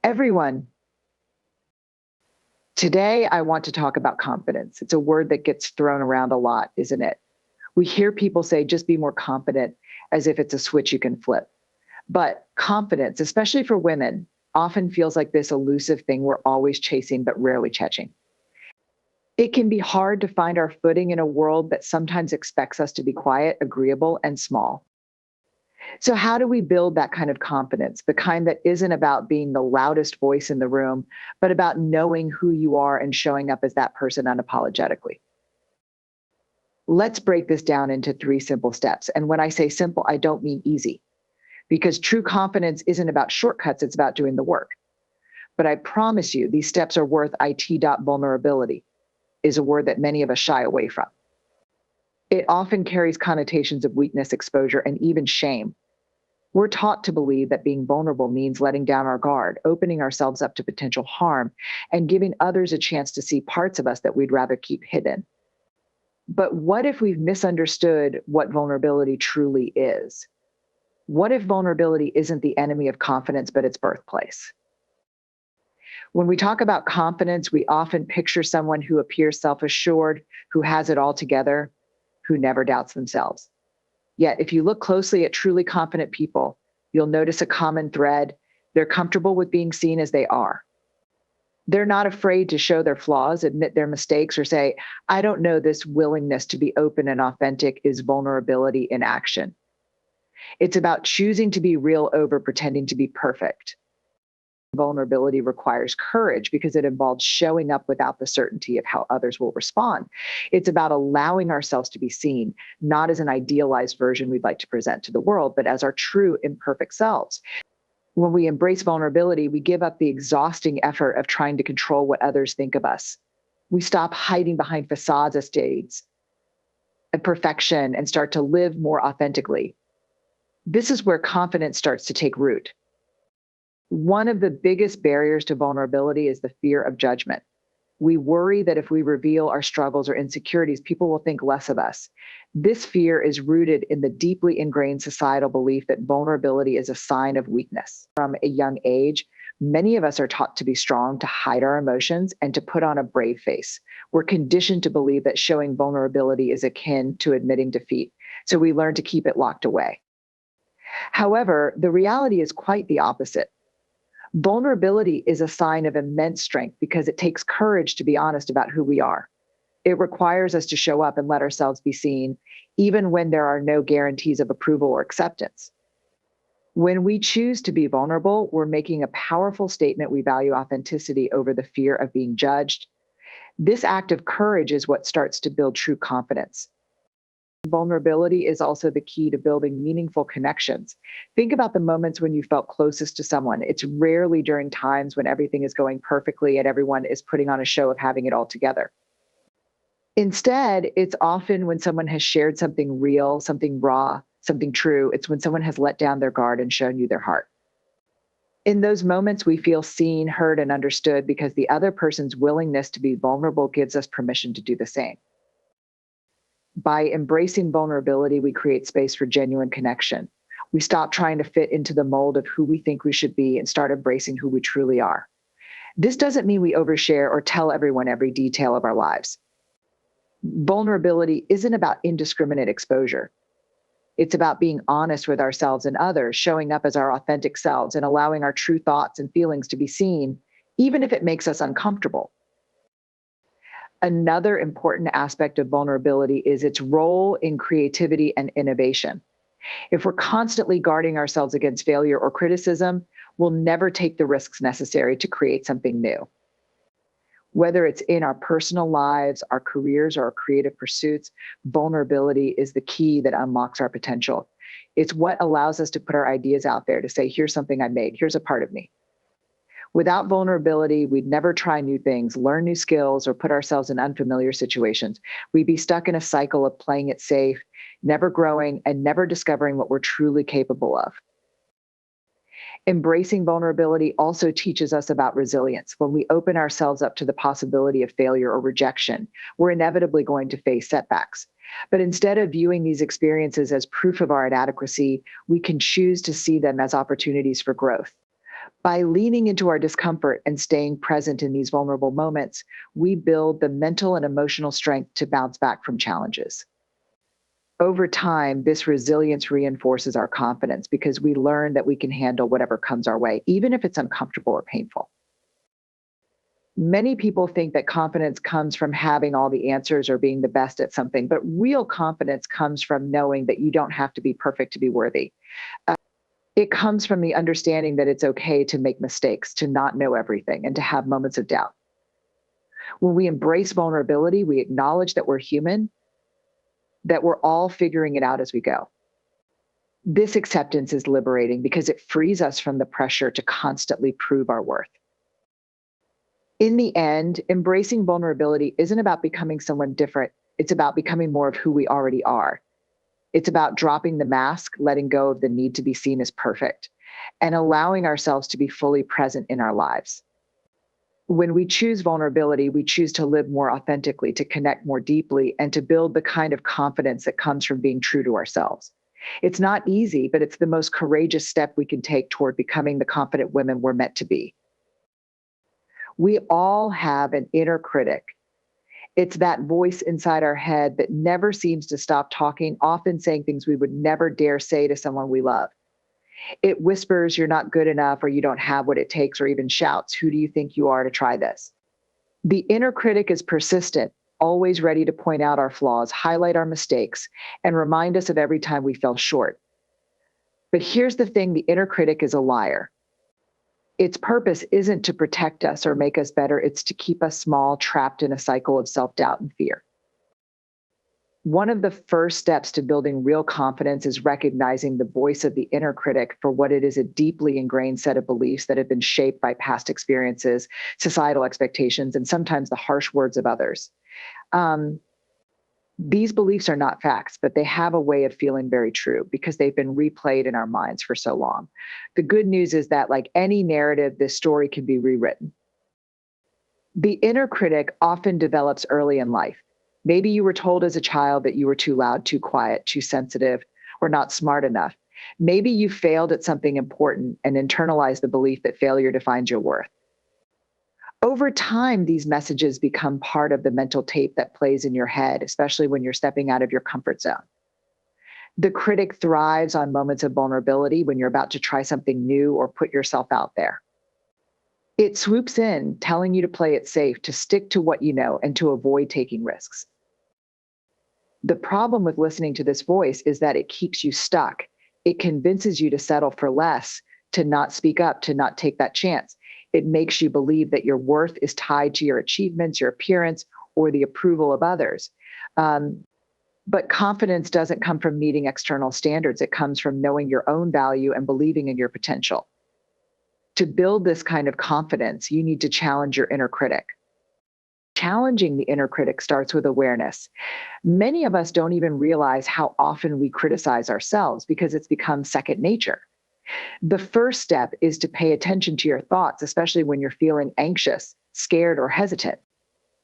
Everyone, today I want to talk about confidence. It's a word that gets thrown around a lot, isn't it? We hear people say, just be more confident, as if it's a switch you can flip. But confidence, especially for women, often feels like this elusive thing we're always chasing but rarely catching. It can be hard to find our footing in a world that sometimes expects us to be quiet, agreeable, and small. So, how do we build that kind of confidence? The kind that isn't about being the loudest voice in the room, but about knowing who you are and showing up as that person unapologetically. Let's break this down into three simple steps. And when I say simple, I don't mean easy, because true confidence isn't about shortcuts, it's about doing the work. But I promise you, these steps are worth vulnerability, is a word that many of us shy away from. It often carries connotations of weakness, exposure, and even shame. We're taught to believe that being vulnerable means letting down our guard, opening ourselves up to potential harm, and giving others a chance to see parts of us that we'd rather keep hidden. But what if we've misunderstood what vulnerability truly is? What if vulnerability isn't the enemy of confidence, but its birthplace? When we talk about confidence, we often picture someone who appears self-assured, who has it all together, who never doubts themselves. Yet, if you look closely at truly confident people, you'll notice a common thread. They're comfortable with being seen as they are. They're not afraid to show their flaws, admit their mistakes, or say, I don't know. This willingness to be open and authentic is vulnerability in action. It's about choosing to be real over pretending to be perfect. Vulnerability requires courage because it involves showing up without the certainty of how others will respond. It's about allowing ourselves to be seen, not as an idealized version we'd like to present to the world, but as our true imperfect selves. When we embrace vulnerability, we give up the exhausting effort of trying to control what others think of us. We stop hiding behind facades of states and perfection and start to live more authentically. This is where confidence starts to take root. One of the biggest barriers to vulnerability is the fear of judgment. We worry that if we reveal our struggles or insecurities, people will think less of us. This fear is rooted in the deeply ingrained societal belief that vulnerability is a sign of weakness. From a young age, many of us are taught to be strong, to hide our emotions, and to put on a brave face. We're conditioned to believe that showing vulnerability is akin to admitting defeat, so we learn to keep it locked away. However, the reality is quite the opposite. Vulnerability is a sign of immense strength because it takes courage to be honest about who we are. It requires us to show up and let ourselves be seen, even when there are no guarantees of approval or acceptance. When we choose to be vulnerable, we're making a powerful statement. We value authenticity over the fear of being judged. This act of courage is what starts to build true confidence. Vulnerability is also the key to building meaningful connections. Think about the moments when you felt closest to someone. It's rarely during times when everything is going perfectly and everyone is putting on a show of having it all together. Instead, it's often when someone has shared something real, something raw, something true. It's when someone has let down their guard and shown you their heart. In those moments, we feel seen, heard, and understood because the other person's willingness to be vulnerable gives us permission to do the same. By embracing vulnerability, we create space for genuine connection. We stop trying to fit into the mold of who we think we should be and start embracing who we truly are. This doesn't mean we overshare or tell everyone every detail of our lives. Vulnerability isn't about indiscriminate exposure. It's about being honest with ourselves and others, showing up as our authentic selves and allowing our true thoughts and feelings to be seen, even if it makes us uncomfortable. Another important aspect of vulnerability is its role in creativity and innovation. If we're constantly guarding ourselves against failure or criticism, we'll never take the risks necessary to create something new. Whether it's in our personal lives, our careers, or our creative pursuits, vulnerability is the key that unlocks our potential. It's what allows us to put our ideas out there, to say, here's something I made, here's a part of me. Without vulnerability, we'd never try new things, learn new skills, or put ourselves in unfamiliar situations. We'd be stuck in a cycle of playing it safe, never growing, and never discovering what we're truly capable of. Embracing vulnerability also teaches us about resilience. When we open ourselves up to the possibility of failure or rejection, we're inevitably going to face setbacks. But instead of viewing these experiences as proof of our inadequacy, we can choose to see them as opportunities for growth. By leaning into our discomfort and staying present in these vulnerable moments, we build the mental and emotional strength to bounce back from challenges. Over time, this resilience reinforces our confidence because we learn that we can handle whatever comes our way, even if it's uncomfortable or painful. Many people think that confidence comes from having all the answers or being the best at something, but real confidence comes from knowing that you don't have to be perfect to be worthy. It comes from the understanding that it's okay to make mistakes, to not know everything, and to have moments of doubt. When we embrace vulnerability, we acknowledge that we're human, that we're all figuring it out as we go. This acceptance is liberating because it frees us from the pressure to constantly prove our worth. In the end, embracing vulnerability isn't about becoming someone different. It's about becoming more of who we already are. It's about dropping the mask, letting go of the need to be seen as perfect, and allowing ourselves to be fully present in our lives. When we choose vulnerability, we choose to live more authentically, to connect more deeply, and to build the kind of confidence that comes from being true to ourselves. It's not easy, but it's the most courageous step we can take toward becoming the confident women we're meant to be. We all have an inner critic. It's that voice inside our head that never seems to stop talking, often saying things we would never dare say to someone we love. It whispers, "You're not good enough," or "You don't have what it takes," or even shouts, "Who do you think you are to try this?" The inner critic is persistent, always ready to point out our flaws, highlight our mistakes, and remind us of every time we fell short. But here's the thing: the inner critic is a liar. Its purpose isn't to protect us or make us better, it's to keep us small, trapped in a cycle of self-doubt and fear. One of the first steps to building real confidence is recognizing the voice of the inner critic for what it is: a deeply ingrained set of beliefs that have been shaped by past experiences, societal expectations, and sometimes the harsh words of others. Um, these beliefs are not facts, but they have a way of feeling very true because they've been replayed in our minds for so long. The good news is that, like any narrative, this story can be rewritten. The inner critic often develops early in life. Maybe you were told as a child that you were too loud, too quiet, too sensitive, or not smart enough. Maybe you failed at something important and internalized the belief that failure defines your worth. Over time, these messages become part of the mental tape that plays in your head, especially when you're stepping out of your comfort zone. The critic thrives on moments of vulnerability when you're about to try something new or put yourself out there. It swoops in, telling you to play it safe, to stick to what you know, and to avoid taking risks. The problem with listening to this voice is that it keeps you stuck. It convinces you to settle for less, to not speak up, to not take that chance. It makes you believe that your worth is tied to your achievements, your appearance, or the approval of others. Um, but confidence doesn't come from meeting external standards. It comes from knowing your own value and believing in your potential. To build this kind of confidence, you need to challenge your inner critic. Challenging the inner critic starts with awareness. Many of us don't even realize how often we criticize ourselves because it's become second nature. The first step is to pay attention to your thoughts, especially when you're feeling anxious, scared, or hesitant.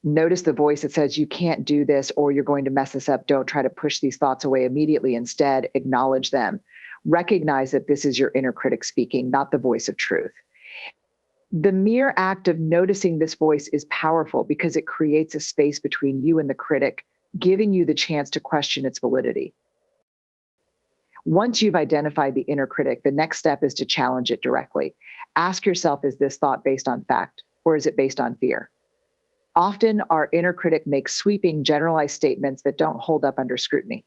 Notice the voice that says, "You can't do this," or "You're going to mess this up." Don't try to push these thoughts away immediately. Instead, acknowledge them. Recognize that this is your inner critic speaking, not the voice of truth. The mere act of noticing this voice is powerful because it creates a space between you and the critic, giving you the chance to question its validity. Once you've identified the inner critic, the next step is to challenge it directly. Ask yourself, is this thought based on fact, or is it based on fear? Often, our inner critic makes sweeping, generalized statements that don't hold up under scrutiny.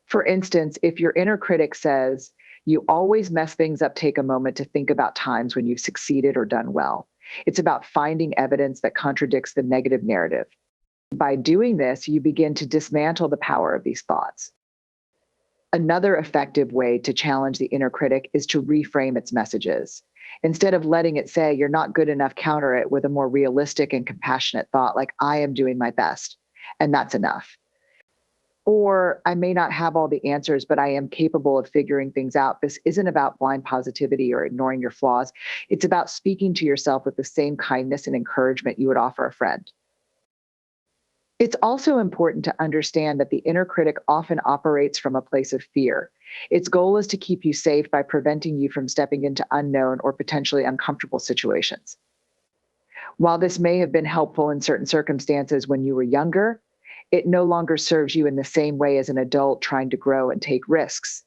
For instance, if your inner critic says, "You always mess things up," take a moment to think about times when you've succeeded or done well. It's about finding evidence that contradicts the negative narrative. By doing this, you begin to dismantle the power of these thoughts. Another effective way to challenge the inner critic is to reframe its messages. Instead of letting it say, "You're not good enough," counter it with a more realistic and compassionate thought like, "I am doing my best, and that's enough." Or, "I may not have all the answers, but I am capable of figuring things out." This isn't about blind positivity or ignoring your flaws. It's about speaking to yourself with the same kindness and encouragement you would offer a friend. It's also important to understand that the inner critic often operates from a place of fear. Its goal is to keep you safe by preventing you from stepping into unknown or potentially uncomfortable situations. While this may have been helpful in certain circumstances when you were younger, it no longer serves you in the same way as an adult trying to grow and take risks.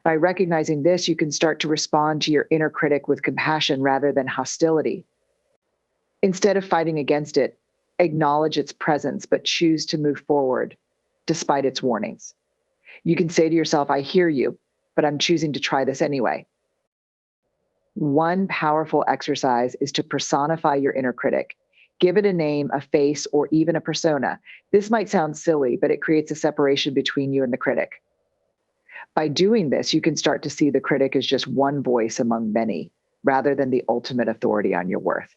By recognizing this, you can start to respond to your inner critic with compassion rather than hostility. Instead of fighting against it, acknowledge its presence, but choose to move forward despite its warnings. You can say to yourself, I hear you, but I'm choosing to try this anyway. One powerful exercise is to personify your inner critic. Give it a name, a face, or even a persona. This might sound silly, but it creates a separation between you and the critic. By doing this, you can start to see the critic as just one voice among many, rather than the ultimate authority on your worth.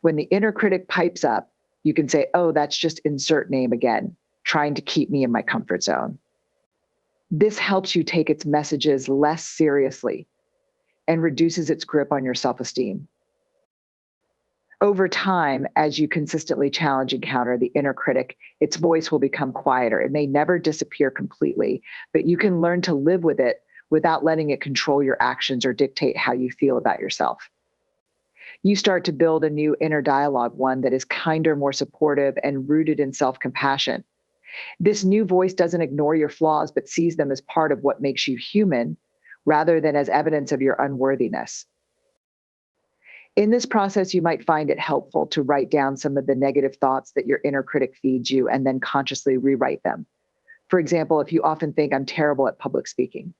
When the inner critic pipes up, you can say, oh, that's just insert name again, trying to keep me in my comfort zone. This helps you take its messages less seriously and reduces its grip on your self-esteem. Over time, as you consistently challenge and counter the inner critic, its voice will become quieter. It may never disappear completely, but you can learn to live with it without letting it control your actions or dictate how you feel about yourself. You start to build a new inner dialogue, one that is kinder, more supportive, and rooted in self-compassion. This new voice doesn't ignore your flaws, but sees them as part of what makes you human rather than as evidence of your unworthiness. In this process, you might find it helpful to write down some of the negative thoughts that your inner critic feeds you and then consciously rewrite them. For example, if you often think I'm terrible at public speaking,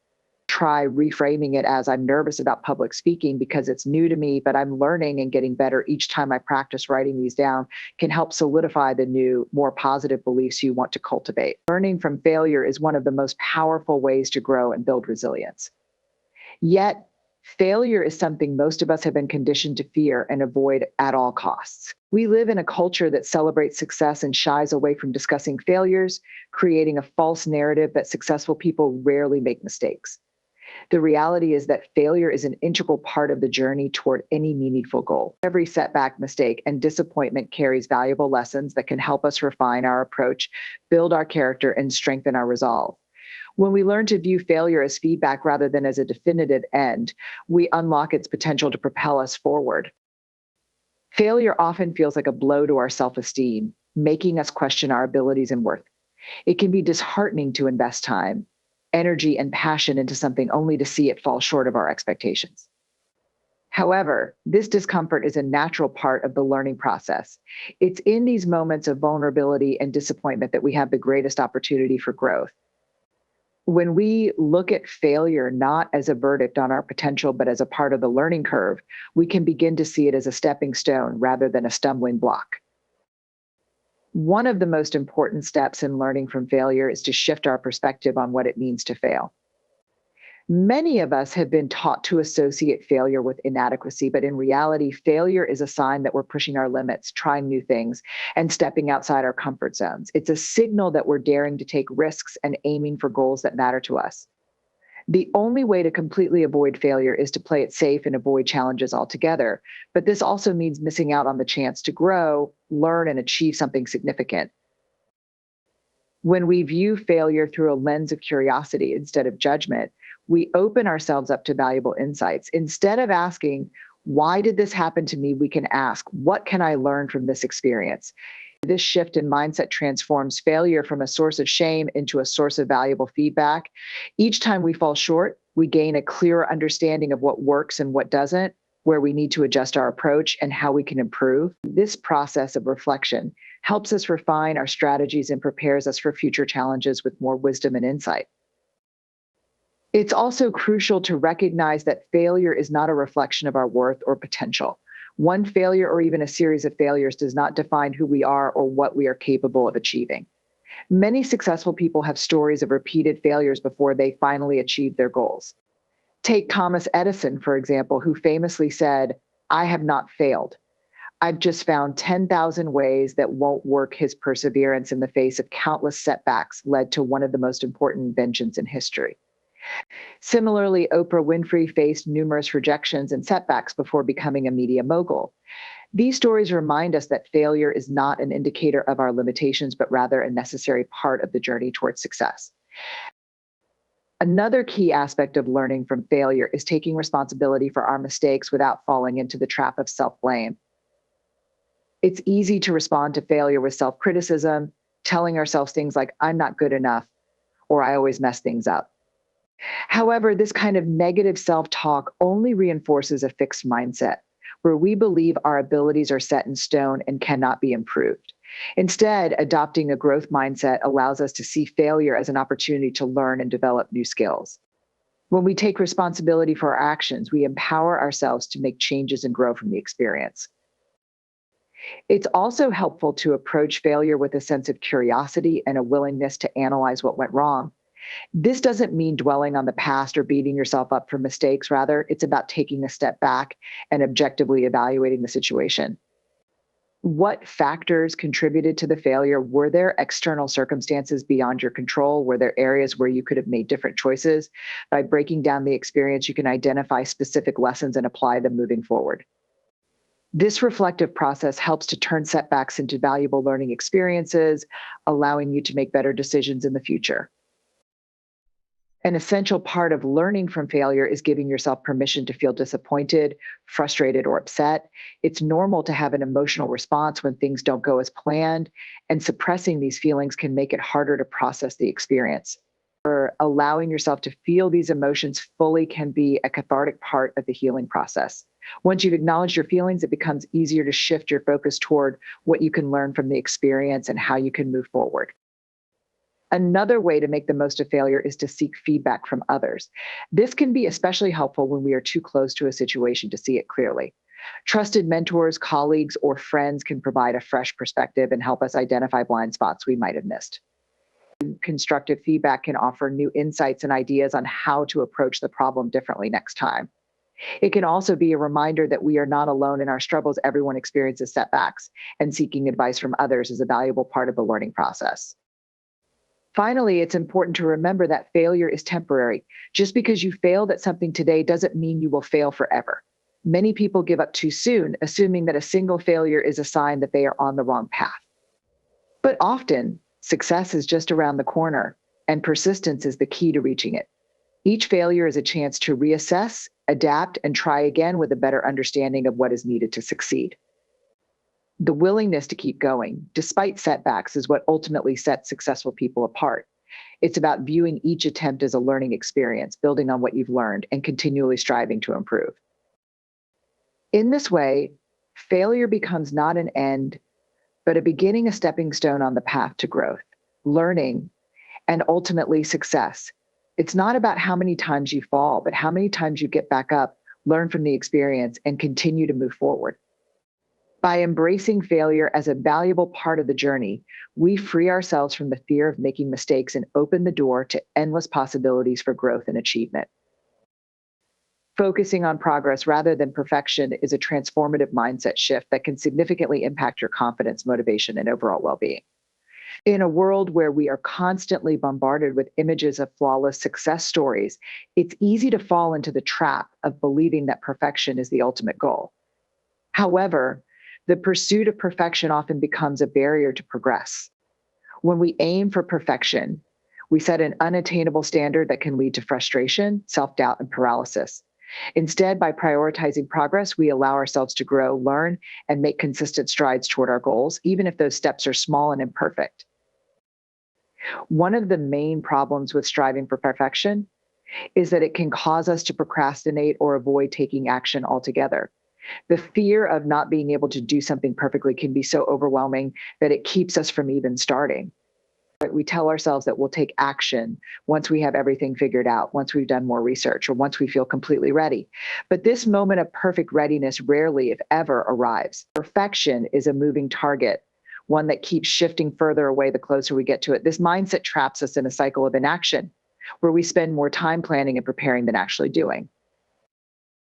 try reframing it as I'm nervous about public speaking because it's new to me, but I'm learning and getting better each time I practice. Writing these down can help solidify the new, more positive beliefs you want to cultivate. Learning from failure is one of the most powerful ways to grow and build resilience. Yet, failure is something most of us have been conditioned to fear and avoid at all costs. We live in a culture that celebrates success and shies away from discussing failures, creating a false narrative that successful people rarely make mistakes. The reality is that failure is an integral part of the journey toward any meaningful goal. Every setback, mistake, and disappointment carries valuable lessons that can help us refine our approach, build our character, and strengthen our resolve. When we learn to view failure as feedback rather than as a definitive end, we unlock its potential to propel us forward. Failure often feels like a blow to our self-esteem, making us question our abilities and worth. It can be disheartening to invest time, energy, and passion into something only to see it fall short of our expectations. However, this discomfort is a natural part of the learning process. It's in these moments of vulnerability and disappointment that we have the greatest opportunity for growth. When we look at failure not as a verdict on our potential, but as a part of the learning curve, we can begin to see it as a stepping stone rather than a stumbling block. One of the most important steps in learning from failure is to shift our perspective on what it means to fail. Many of us have been taught to associate failure with inadequacy, but in reality, failure is a sign that we're pushing our limits, trying new things, and stepping outside our comfort zones. It's a signal that we're daring to take risks and aiming for goals that matter to us. The only way to completely avoid failure is to play it safe and avoid challenges altogether. But this also means missing out on the chance to grow, learn, and achieve something significant. When we view failure through a lens of curiosity instead of judgment, we open ourselves up to valuable insights. Instead of asking, why did this happen to me? We can ask, what can I learn from this experience? This shift in mindset transforms failure from a source of shame into a source of valuable feedback. Each time we fall short, we gain a clearer understanding of what works and what doesn't, where we need to adjust our approach, and how we can improve. This process of reflection helps us refine our strategies and prepares us for future challenges with more wisdom and insight. It's also crucial to recognize that failure is not a reflection of our worth or potential. One failure or even a series of failures does not define who we are or what we are capable of achieving. Many successful people have stories of repeated failures before they finally achieve their goals. Take Thomas Edison, for example, who famously said, I have not failed. I've just found 10,000 ways that won't work. His perseverance in the face of countless setbacks led to one of the most important inventions in history. Similarly, Oprah Winfrey faced numerous rejections and setbacks before becoming a media mogul. These stories remind us that failure is not an indicator of our limitations, but rather a necessary part of the journey towards success. Another key aspect of learning from failure is taking responsibility for our mistakes without falling into the trap of self blame. It's easy to respond to failure with self criticism, telling ourselves things like, I'm not good enough, or I always mess things up. However, this kind of negative self talk only reinforces a fixed mindset where we believe our abilities are set in stone and cannot be improved. Instead, adopting a growth mindset allows us to see failure as an opportunity to learn and develop new skills. When we take responsibility for our actions, we empower ourselves to make changes and grow from the experience. It's also helpful to approach failure with a sense of curiosity and a willingness to analyze what went wrong. This doesn't mean dwelling on the past or beating yourself up for mistakes. Rather, it's about taking a step back and objectively evaluating the situation. What factors contributed to the failure? Were there external circumstances beyond your control? Were there areas where you could have made different choices? By breaking down the experience, you can identify specific lessons and apply them moving forward. This reflective process helps to turn setbacks into valuable learning experiences, allowing you to make better decisions in the future. An essential part of learning from failure is giving yourself permission to feel disappointed, frustrated, or upset. It's normal to have an emotional response when things don't go as planned, and suppressing these feelings can make it harder to process the experience. Or allowing yourself to feel these emotions fully can be a cathartic part of the healing process. Once you've acknowledged your feelings, it becomes easier to shift your focus toward what you can learn from the experience and how you can move forward. Another way to make the most of failure is to seek feedback from others. This can be especially helpful when we are too close to a situation to see it clearly. Trusted mentors, colleagues, or friends can provide a fresh perspective and help us identify blind spots we might have missed. Constructive feedback can offer new insights and ideas on how to approach the problem differently next time. It can also be a reminder that we are not alone in our struggles. Everyone experiences setbacks, and seeking advice from others is a valuable part of the learning process. Finally, it's important to remember that failure is temporary. Just because you failed at something today doesn't mean you will fail forever. Many people give up too soon, assuming that a single failure is a sign that they are on the wrong path. But often, success is just around the corner, and persistence is the key to reaching it. Each failure is a chance to reassess, adapt, and try again with a better understanding of what is needed to succeed. The willingness to keep going, despite setbacks, is what ultimately sets successful people apart. It's about viewing each attempt as a learning experience, building on what you've learned, and continually striving to improve. In this way, failure becomes not an end, but a beginning, a stepping stone on the path to growth, learning, and ultimately success. It's not about how many times you fall, but how many times you get back up, learn from the experience, and continue to move forward. By embracing failure as a valuable part of the journey, we free ourselves from the fear of making mistakes and open the door to endless possibilities for growth and achievement. Focusing on progress rather than perfection is a transformative mindset shift that can significantly impact your confidence, motivation, and overall well-being. In a world where we are constantly bombarded with images of flawless success stories, it's easy to fall into the trap of believing that perfection is the ultimate goal. However, the pursuit of perfection often becomes a barrier to progress. When we aim for perfection, we set an unattainable standard that can lead to frustration, self-doubt, and paralysis. Instead, by prioritizing progress, we allow ourselves to grow, learn, and make consistent strides toward our goals, even if those steps are small and imperfect. One of the main problems with striving for perfection is that it can cause us to procrastinate or avoid taking action altogether. The fear of not being able to do something perfectly can be so overwhelming that it keeps us from even starting. We tell ourselves that we'll take action once we have everything figured out, once we've done more research, or once we feel completely ready. But this moment of perfect readiness rarely, if ever, arrives. Perfection is a moving target, one that keeps shifting further away the closer we get to it. This mindset traps us in a cycle of inaction, where we spend more time planning and preparing than actually doing.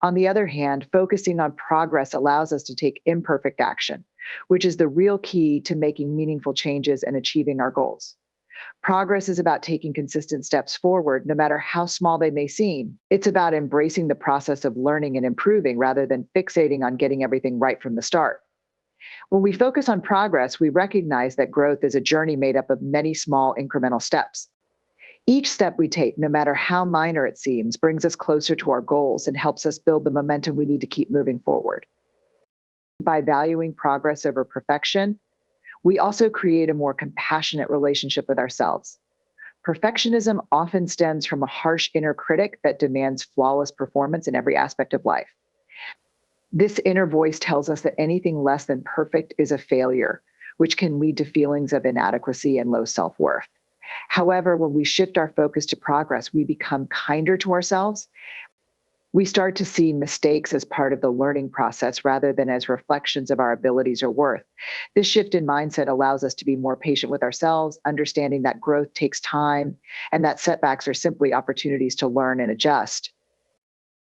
On the other hand, focusing on progress allows us to take imperfect action, which is the real key to making meaningful changes and achieving our goals. Progress is about taking consistent steps forward, no matter how small they may seem. It's about embracing the process of learning and improving rather than fixating on getting everything right from the start. When we focus on progress, we recognize that growth is a journey made up of many small incremental steps. Each step we take, no matter how minor it seems, brings us closer to our goals and helps us build the momentum we need to keep moving forward. By valuing progress over perfection, we also create a more compassionate relationship with ourselves. Perfectionism often stems from a harsh inner critic that demands flawless performance in every aspect of life. This inner voice tells us that anything less than perfect is a failure, which can lead to feelings of inadequacy and low self worth. However, when we shift our focus to progress, we become kinder to ourselves. We start to see mistakes as part of the learning process rather than as reflections of our abilities or worth. This shift in mindset allows us to be more patient with ourselves, understanding that growth takes time and that setbacks are simply opportunities to learn and adjust.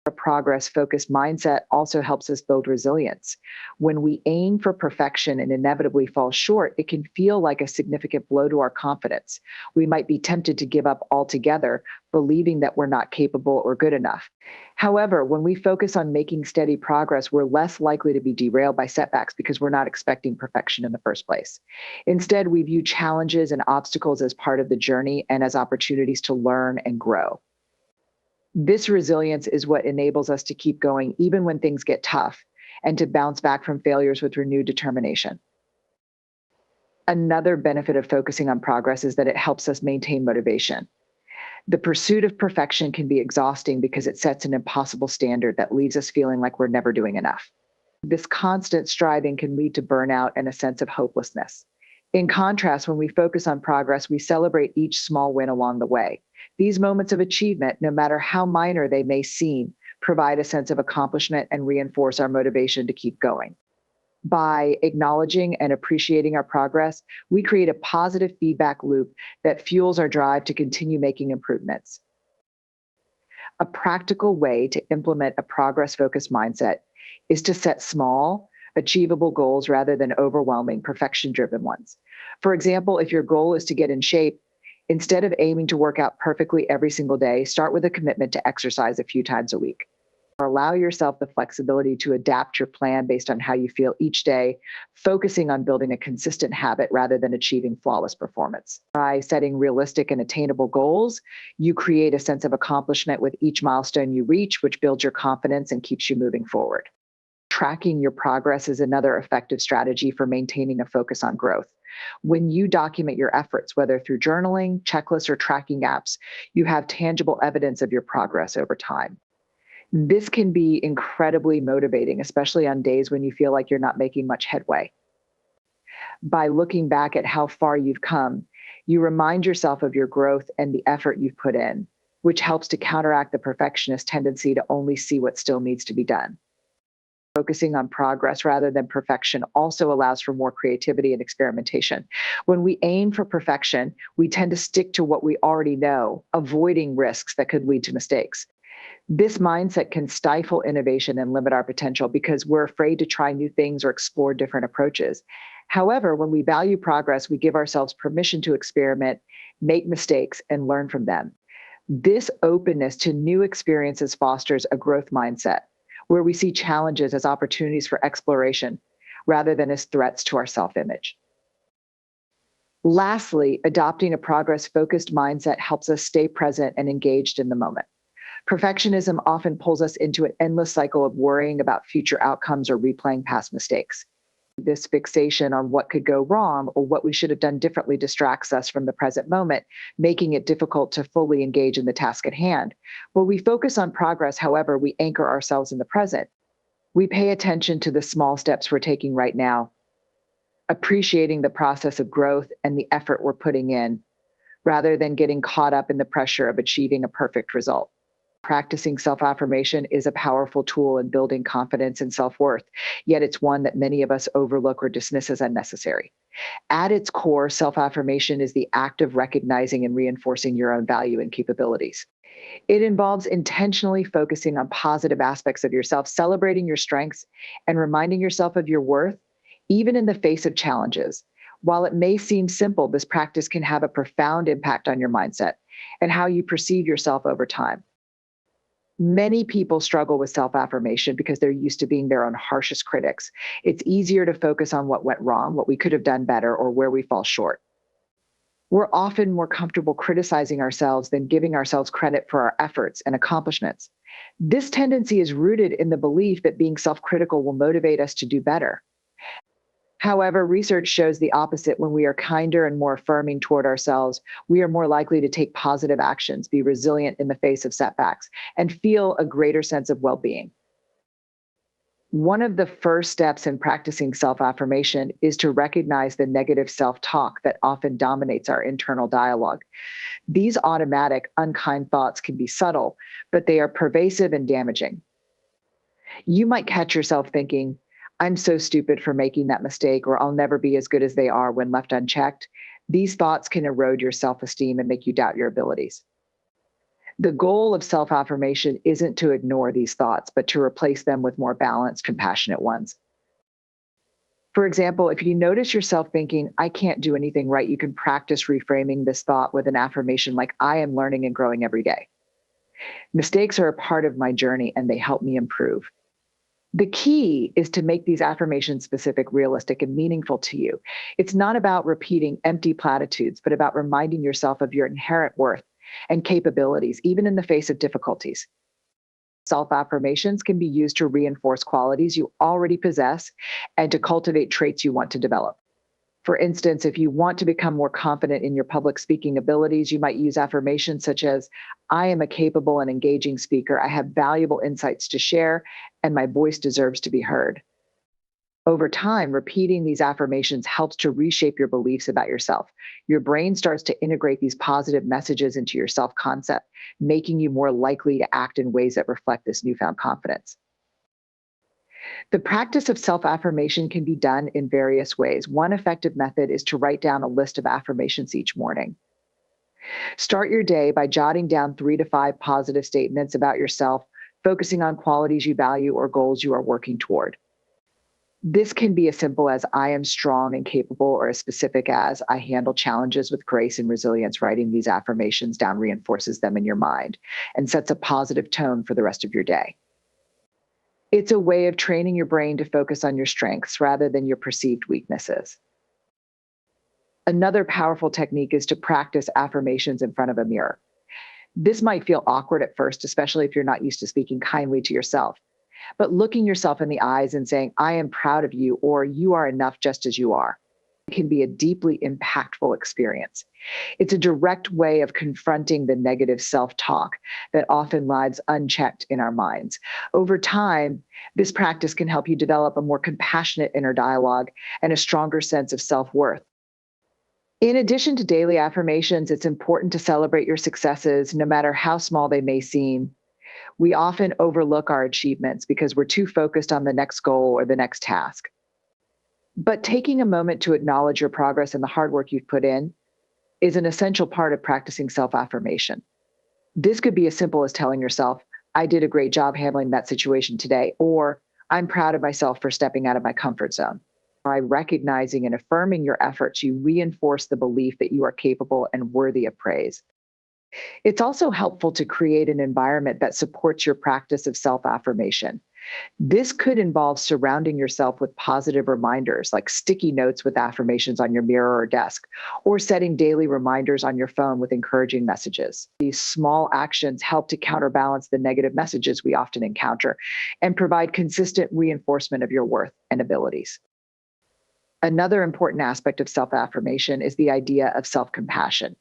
A progress focused mindset also helps us build resilience. When we aim for perfection and inevitably fall short, it can feel like a significant blow to our confidence. We might be tempted to give up altogether, believing that we're not capable or good enough. However, when we focus on making steady progress, we're less likely to be derailed by setbacks because we're not expecting perfection in the first place. Instead, we view challenges and obstacles as part of the journey and as opportunities to learn and grow. This resilience is what enables us to keep going even when things get tough and to bounce back from failures with renewed determination. Another benefit of focusing on progress is that it helps us maintain motivation. The pursuit of perfection can be exhausting because it sets an impossible standard that leaves us feeling like we're never doing enough. This constant striving can lead to burnout and a sense of hopelessness. In contrast, when we focus on progress, we celebrate each small win along the way. These moments of achievement, no matter how minor they may seem, provide a sense of accomplishment and reinforce our motivation to keep going. By acknowledging and appreciating our progress, we create a positive feedback loop that fuels our drive to continue making improvements. A practical way to implement a progress focused mindset is to set small, achievable goals rather than overwhelming, perfection driven ones. For example, if your goal is to get in shape, instead of aiming to work out perfectly every single day, start with a commitment to exercise a few times a week. Or allow yourself the flexibility to adapt your plan based on how you feel each day, focusing on building a consistent habit rather than achieving flawless performance. By setting realistic and attainable goals, you create a sense of accomplishment with each milestone you reach, which builds your confidence and keeps you moving forward. Tracking your progress is another effective strategy for maintaining a focus on growth. When you document your efforts, whether through journaling, checklists, or tracking apps, you have tangible evidence of your progress over time. This can be incredibly motivating, especially on days when you feel like you're not making much headway. By looking back at how far you've come, you remind yourself of your growth and the effort you've put in, which helps to counteract the perfectionist tendency to only see what still needs to be done. Focusing on progress rather than perfection also allows for more creativity and experimentation. When we aim for perfection, we tend to stick to what we already know, avoiding risks that could lead to mistakes. This mindset can stifle innovation and limit our potential because we're afraid to try new things or explore different approaches. However, when we value progress, we give ourselves permission to experiment, make mistakes, and learn from them. This openness to new experiences fosters a growth mindset where we see challenges as opportunities for exploration rather than as threats to our self-image. Lastly, adopting a progress-focused mindset helps us stay present and engaged in the moment. Perfectionism often pulls us into an endless cycle of worrying about future outcomes or replaying past mistakes. This fixation on what could go wrong or what we should have done differently distracts us from the present moment, making it difficult to fully engage in the task at hand. When we focus on progress, however, we anchor ourselves in the present. We pay attention to the small steps we're taking right now, appreciating the process of growth and the effort we're putting in, rather than getting caught up in the pressure of achieving a perfect result. Practicing self-affirmation is a powerful tool in building confidence and self-worth, yet it's one that many of us overlook or dismiss as unnecessary. At its core, self-affirmation is the act of recognizing and reinforcing your own value and capabilities. It involves intentionally focusing on positive aspects of yourself, celebrating your strengths, and reminding yourself of your worth, even in the face of challenges. While it may seem simple, this practice can have a profound impact on your mindset and how you perceive yourself over time. Many people struggle with self affirmation because they're used to being their own harshest critics. It's easier to focus on what went wrong, what we could have done better, or where we fall short. We're often more comfortable criticizing ourselves than giving ourselves credit for our efforts and accomplishments. This tendency is rooted in the belief that being self critical will motivate us to do better. However, research shows the opposite. When we are kinder and more affirming toward ourselves, we are more likely to take positive actions, be resilient in the face of setbacks, and feel a greater sense of well being. One of the first steps in practicing self affirmation is to recognize the negative self talk that often dominates our internal dialogue. These automatic, unkind thoughts can be subtle, but they are pervasive and damaging. You might catch yourself thinking, I'm so stupid for making that mistake, or I'll never be as good as they are when left unchecked. These thoughts can erode your self esteem and make you doubt your abilities. The goal of self affirmation isn't to ignore these thoughts, but to replace them with more balanced, compassionate ones. For example, if you notice yourself thinking, I can't do anything right, you can practice reframing this thought with an affirmation like, I am learning and growing every day. Mistakes are a part of my journey and they help me improve. The key is to make these affirmations specific, realistic, and meaningful to you. It's not about repeating empty platitudes, but about reminding yourself of your inherent worth and capabilities, even in the face of difficulties. Self affirmations can be used to reinforce qualities you already possess and to cultivate traits you want to develop. For instance, if you want to become more confident in your public speaking abilities, you might use affirmations such as, I am a capable and engaging speaker. I have valuable insights to share, and my voice deserves to be heard. Over time, repeating these affirmations helps to reshape your beliefs about yourself. Your brain starts to integrate these positive messages into your self concept, making you more likely to act in ways that reflect this newfound confidence. The practice of self affirmation can be done in various ways. One effective method is to write down a list of affirmations each morning. Start your day by jotting down 3 to 5 positive statements about yourself, focusing on qualities you value or goals you are working toward. This can be as simple as I am strong and capable, or as specific as I handle challenges with grace and resilience. Writing these affirmations down reinforces them in your mind and sets a positive tone for the rest of your day. It's a way of training your brain to focus on your strengths rather than your perceived weaknesses. Another powerful technique is to practice affirmations in front of a mirror. This might feel awkward at first, especially if you're not used to speaking kindly to yourself. But looking yourself in the eyes and saying, I am proud of you, or you are enough just as you are, can be a deeply impactful experience. It's a direct way of confronting the negative self-talk that often lies unchecked in our minds. Over time, this practice can help you develop a more compassionate inner dialogue and a stronger sense of self-worth. In addition to daily affirmations, it's important to celebrate your successes, no matter how small they may seem. We often overlook our achievements because we're too focused on the next goal or the next task. But taking a moment to acknowledge your progress and the hard work you've put in is an essential part of practicing self affirmation. This could be as simple as telling yourself, I did a great job handling that situation today, or I'm proud of myself for stepping out of my comfort zone. By recognizing and affirming your efforts, you reinforce the belief that you are capable and worthy of praise. It's also helpful to create an environment that supports your practice of self affirmation. This could involve surrounding yourself with positive reminders, like sticky notes with affirmations on your mirror or desk, or setting daily reminders on your phone with encouraging messages. These small actions help to counterbalance the negative messages we often encounter and provide consistent reinforcement of your worth and abilities. Another important aspect of self affirmation is the idea of self compassion.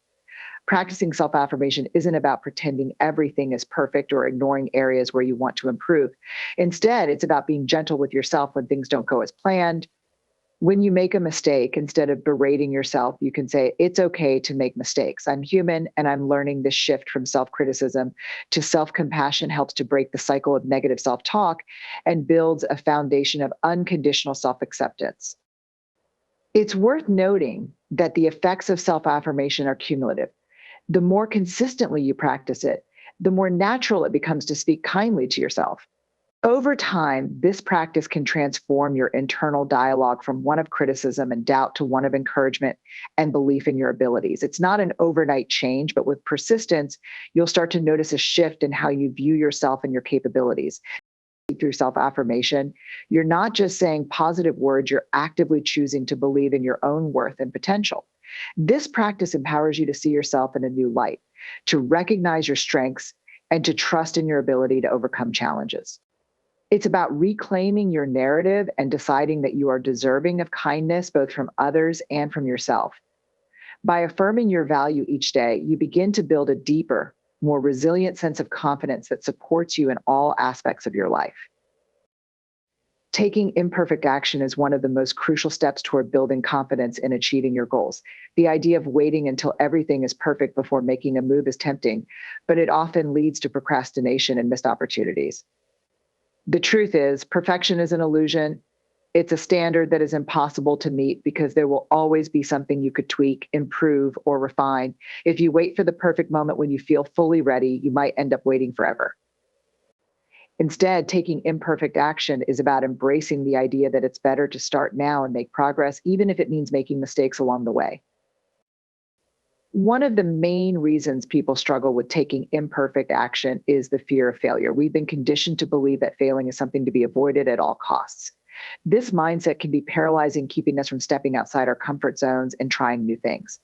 Practicing self affirmation isn't about pretending everything is perfect or ignoring areas where you want to improve. Instead, it's about being gentle with yourself when things don't go as planned. When you make a mistake, instead of berating yourself, you can say, it's okay to make mistakes. I'm human and I'm learning. This shift from self criticism to self compassion helps to break the cycle of negative self talk and builds a foundation of unconditional self acceptance. It's worth noting that the effects of self affirmation are cumulative. The more consistently you practice it, the more natural it becomes to speak kindly to yourself. Over time, this practice can transform your internal dialogue from one of criticism and doubt to one of encouragement and belief in your abilities. It's not an overnight change, but with persistence, you'll start to notice a shift in how you view yourself and your capabilities. Through self affirmation, you're not just saying positive words, you're actively choosing to believe in your own worth and potential. This practice empowers you to see yourself in a new light, to recognize your strengths, and to trust in your ability to overcome challenges. It's about reclaiming your narrative and deciding that you are deserving of kindness, both from others and from yourself. By affirming your value each day, you begin to build a deeper, more resilient sense of confidence that supports you in all aspects of your life. Taking imperfect action is one of the most crucial steps toward building confidence in achieving your goals. The idea of waiting until everything is perfect before making a move is tempting, but it often leads to procrastination and missed opportunities. The truth is, perfection is an illusion. It's a standard that is impossible to meet because there will always be something you could tweak, improve, or refine. If you wait for the perfect moment when you feel fully ready, you might end up waiting forever. Instead, taking imperfect action is about embracing the idea that it's better to start now and make progress, even if it means making mistakes along the way. One of the main reasons people struggle with taking imperfect action is the fear of failure. We've been conditioned to believe that failing is something to be avoided at all costs. This mindset can be paralyzing, keeping us from stepping outside our comfort zones and trying new things.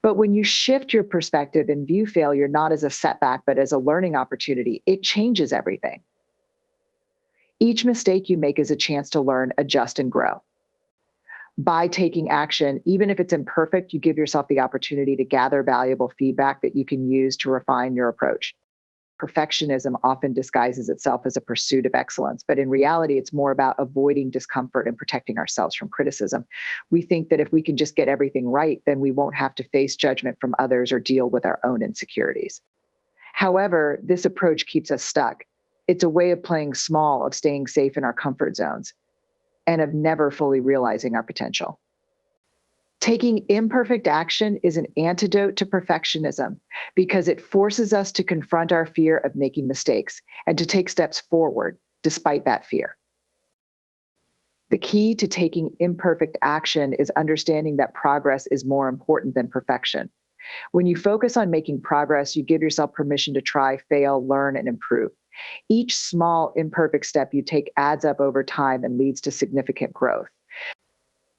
But when you shift your perspective and view failure not as a setback, but as a learning opportunity, it changes everything. Each mistake you make is a chance to learn, adjust, and grow. By taking action, even if it's imperfect, you give yourself the opportunity to gather valuable feedback that you can use to refine your approach. Perfectionism often disguises itself as a pursuit of excellence, but in reality, it's more about avoiding discomfort and protecting ourselves from criticism. We think that if we can just get everything right, then we won't have to face judgment from others or deal with our own insecurities. However, this approach keeps us stuck. It's a way of playing small, of staying safe in our comfort zones, and of never fully realizing our potential. Taking imperfect action is an antidote to perfectionism because it forces us to confront our fear of making mistakes and to take steps forward despite that fear. The key to taking imperfect action is understanding that progress is more important than perfection. When you focus on making progress, you give yourself permission to try, fail, learn, and improve. Each small, imperfect step you take adds up over time and leads to significant growth.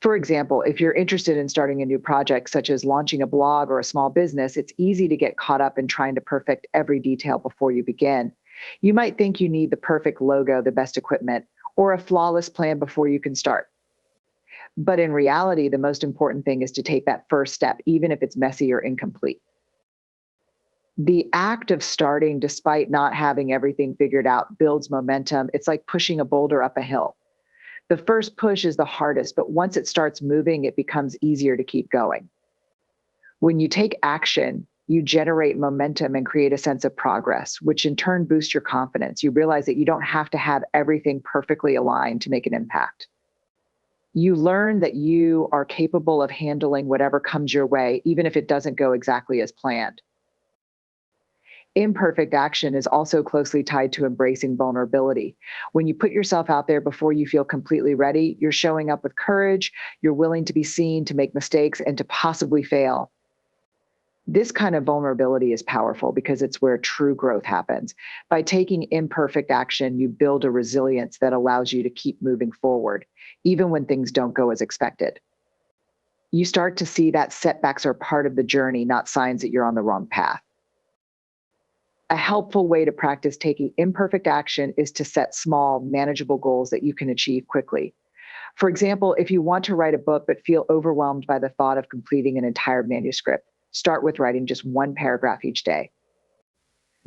For example, if you're interested in starting a new project, such as launching a blog or a small business, it's easy to get caught up in trying to perfect every detail before you begin. You might think you need the perfect logo, the best equipment, or a flawless plan before you can start. But in reality, the most important thing is to take that first step, even if it's messy or incomplete. The act of starting despite not having everything figured out builds momentum. It's like pushing a boulder up a hill. The first push is the hardest, but once it starts moving, it becomes easier to keep going. When you take action, you generate momentum and create a sense of progress, which in turn boosts your confidence. You realize that you don't have to have everything perfectly aligned to make an impact. You learn that you are capable of handling whatever comes your way, even if it doesn't go exactly as planned. Imperfect action is also closely tied to embracing vulnerability. When you put yourself out there before you feel completely ready, you're showing up with courage, you're willing to be seen, to make mistakes, and to possibly fail. This kind of vulnerability is powerful because it's where true growth happens. By taking imperfect action, you build a resilience that allows you to keep moving forward, even when things don't go as expected. You start to see that setbacks are part of the journey, not signs that you're on the wrong path. A helpful way to practice taking imperfect action is to set small, manageable goals that you can achieve quickly. For example, if you want to write a book but feel overwhelmed by the thought of completing an entire manuscript, start with writing just one paragraph each day.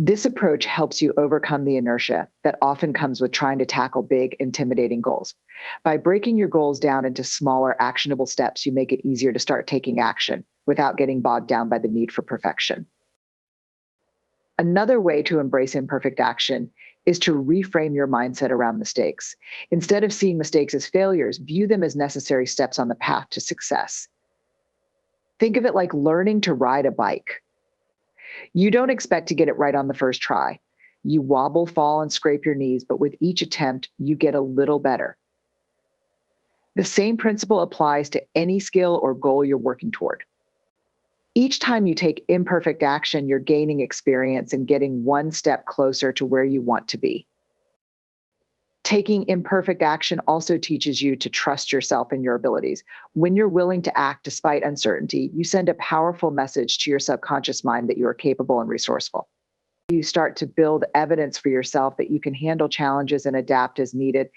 This approach helps you overcome the inertia that often comes with trying to tackle big, intimidating goals. By breaking your goals down into smaller, actionable steps, you make it easier to start taking action without getting bogged down by the need for perfection. Another way to embrace imperfect action is to reframe your mindset around mistakes. Instead of seeing mistakes as failures, view them as necessary steps on the path to success. Think of it like learning to ride a bike. You don't expect to get it right on the first try. You wobble, fall, and scrape your knees, but with each attempt, you get a little better. The same principle applies to any skill or goal you're working toward. Each time you take imperfect action, you're gaining experience and getting one step closer to where you want to be. Taking imperfect action also teaches you to trust yourself and your abilities. When you're willing to act despite uncertainty, you send a powerful message to your subconscious mind that you are capable and resourceful. You start to build evidence for yourself that you can handle challenges and adapt as needed.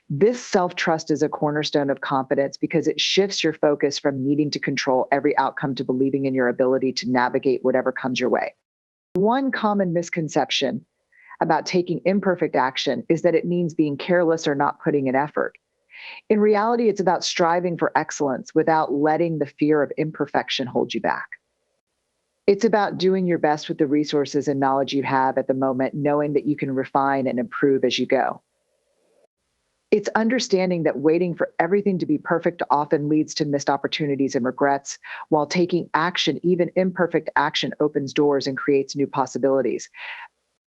This self-trust is a cornerstone of confidence because it shifts your focus from needing to control every outcome to believing in your ability to navigate whatever comes your way. One common misconception about taking imperfect action is that it means being careless or not putting in effort. In reality, it's about striving for excellence without letting the fear of imperfection hold you back. It's about doing your best with the resources and knowledge you have at the moment, knowing that you can refine and improve as you go. It's understanding that waiting for everything to be perfect often leads to missed opportunities and regrets, while taking action, even imperfect action, opens doors and creates new possibilities.